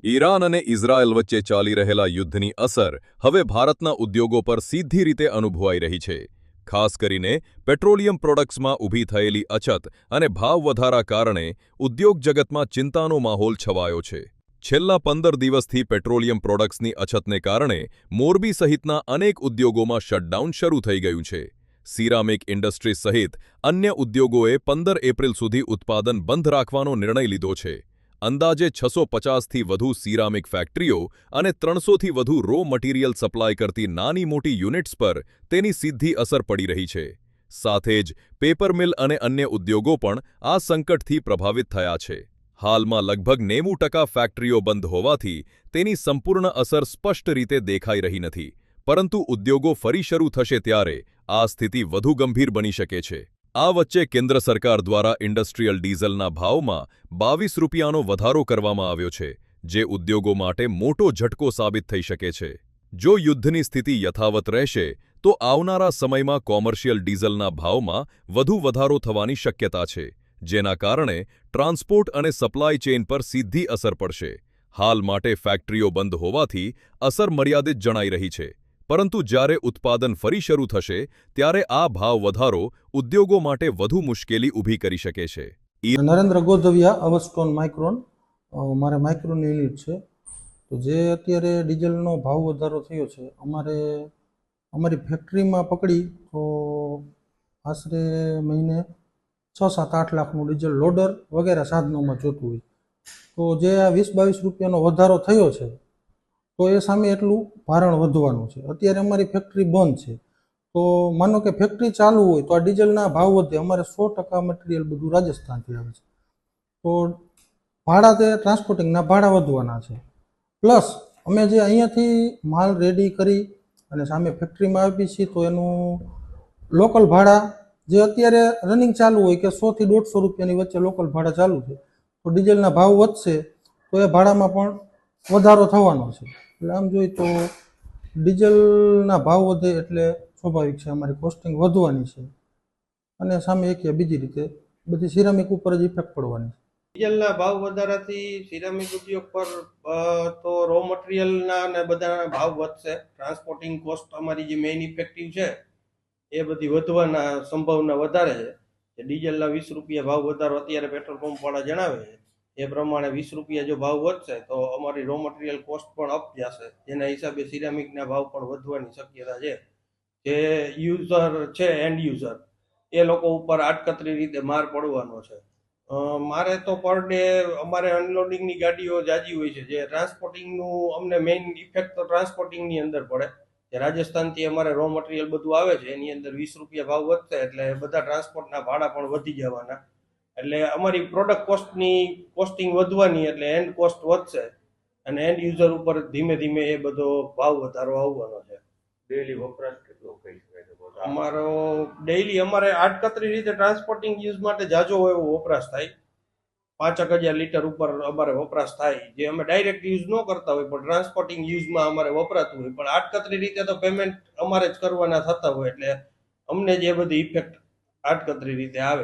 Iran અને Israel વચ્ચે ચાલી રહેલા યુદ્ધની અસર હવે ભારતના ઉદ્યોગો પર સીધી રીતે અનુભવાઈ રહી છે. ખાસ કરીને પેટ્રોલિયમ પ્રોડક્ટ્સમાં ઊભી થયેલી અછત અને ભાવ વધારા કારણે ઉદ્યોગ જગતમાં ચિંતાનો માહોલ છવાયો છે. છેલ્લા 15 દિવસથી પેટ્રોલિયમ પ્રોડક્ટ્સની અછતને કારણે મોરબી સહિતના અનેક ઉદ્યોગોમાં શટડાઉન શરૂ થઈ ગયું છે. સિરામિક ઇન્ડસ્ટ્રીઝ સહિત અન્ય ઉદ્યોગોએ 15 એપ્રિલ સુધી ઉત્પાદન બંધ રાખવાનો નિર્ણય લીધો છે. અંદાજે 650થી વધુ સિરામિક ફેક્ટરીઓ અને 300થી વધુ રો મટીરિયલ સપ્લાય કરતી નાની મોટી યુનિટ્સ પર તેની સીધી અસર પડી રહી છે. સાથે જ પેપર મિલ અને અન્ય ઉદ્યોગો પણ આ સંકટથી પ્રભાવિત થયા છે. હાલમાં લગભગ 90% ફેક્ટરીઓ બંધ હોવાથી તેની સંપૂર્ણ અસર સ્પષ્ટ રીતે દેખાઈ રહી નથી. પરંતુ ઉદ્યોગો ફરી શરૂ થશે ત્યારે આ સ્થિતિ વધુ ગંભીર બની શકે છે. આ વચ્ચે કેન્દ્ર સરકાર દ્વારા ઇન્ડસ્ટ્રીયલ ડીઝલના ભાવમાં 22 રૂપિયાનો વધારો કરવામાં આવ્યો છે, જે ઉદ્યોગો માટે મોટો ઝટકો સાબિત થઈ શકે છે. જો યુદ્ધની સ્થિતિ યથાવત રહેશે તો આવનારા સમયમાં કોમર્શિયલ ડીઝલના ભાવમાં વધુ વધારો થવાની શક્યતા છે, જેના કારણે ટ્રાન્સપોર્ટ અને સપ્લાય ચેઇન પર સીધી અસર પડશે. હાલ માટે ફેક્ટરીઓ બંધ હોવાથી અસર મર્યાદિત જણાઈ રહી છે. પરંતુ જ્યારે ઉત્પાદન ફરી શરૂ થશે ત્યારે આ ભાવ વધારો ઉદ્યોગો માટે વધુ મુશ્કેલી ઊભી કરી શકે છે. નરેન્દ્ર ગોધવિયા અવસ્ટોન માઇક્રોન મારે માઇક્રોન યુનિટ છે. તો જે અત્યારે ડીઝલનો ભાવ વધારો થયો છે અમારી ફેક્ટરીમાં પકડી તો આશરે મહિને 6-7-8 લાખનું ડીઝલ લોડર વગેરે સાધનોમાં જોતું હોય. તો જે આ 20-22 રૂપિયાનો વધારો થયો છે તો એ સામે એટલું ભારણ વધવાનું છે. અત્યારે અમારી ફેક્ટરી બંધ છે તો માનો કે ફેક્ટરી ચાલુ હોય તો આ ડીઝલના ભાવ વધે. અમારે 100% મટીરિયલ બધું રાજસ્થાનથી આવે છે તો ભાડા તે ટ્રાન્સપોર્ટિંગના ભાડા વધવાના છે. પ્લસ અમે જે અહીંયાથી માલ રેડી કરી અને સામે ફેક્ટરીમાં આપી છીએ તો એનું લોકલ ભાડા જે અત્યારે રનિંગ ચાલુ હોય કે 100 થી 150 રૂપિયાની વચ્ચે લોકલ ભાડા ચાલુ છે, તો ડીઝલના ભાવ વધશે તો એ ભાડામાં પણ વધારો થવાનો છે. એટલે આમ જોઈએ તો ડીઝલના ભાવ વધે એટલે સ્વાભાવિક છે અમારી કોસ્ટિંગ વધવાની છે અને સામે એક બીજી રીતે બધી સિરામિક ઉપર જ ઇફેક્ટ પડવાની છે. ડીઝલના ભાવ વધારાથી સિરામિક ઉદ્યોગ પર તો રો મટીરિયલના અને બધાના ભાવ વધશે. ટ્રાન્સપોર્ટિંગ કોસ્ટ અમારી જે મેઇન ઇફેક્ટિવ છે એ બધી વધવાના સંભાવના વધારે છે. ડીઝલના 20 રૂપિયા ભાવ વધારો અત્યારે પેટ્રોલ પંપવાળા જણાવે છે એ પ્રમાણે 20 રૂપિયા જો ભાવ વધશે તો અમારી રો મટીરિયલ કોસ્ટ પણ અપ જશે, જેના હિસાબે સિરામિકના ભાવ પણ વધવાની શક્યતા છે. જે યુઝર છે એન્ડ યુઝર એ લોકો ઉપર આડકતરી રીતે માર પડવાનો છે. મારે તો પર ડે અમારે અનલોડિંગની ગાડીઓ જાજી હોય છે, જે ટ્રાન્સપોર્ટિંગનું અમને મેઇન ઇફેક્ટ તો ટ્રાન્સપોર્ટિંગની અંદર પડે. જે રાજસ્થાનથી અમારે રો મટીરિયલ બધું આવે છે એની અંદર 20 રૂપિયા ભાવ વધશે એટલે બધા ટ્રાન્સપોર્ટના ભાડા પણ વધી જવાના. એટલે અમારી પ્રોડક્ટ કોસ્ટિંગ વધવાની એટલે એન્ડ કોસ્ટ વધશે અને એન્ડ યુઝર ઉપર ધીમે ધીમે એ બધો ભાવ વધારો આવવાનો છે. ડેલી વપરાશ કેટલો કહી શકાય? અમારો ડેઈલી અમારે આડકતરી રીતે ટ્રાન્સપોર્ટિંગ યુઝ માટે જાજો એવો વપરાશ થાય. 5,000 લીટર ઉપર અમારે વપરાશ થાય, જે અમે ડાયરેક્ટ યુઝ ન કરતા હોય પણ ટ્રાન્સપોર્ટિંગ યુઝમાં અમારે વપરાતું હોય. પણ આડકતરી રીતે તો પેમેન્ટ અમારે જ કરવાના થતા હોય એટલે અમને જ એ બધી ઇફેક્ટ આડકતરી રીતે આવે છે.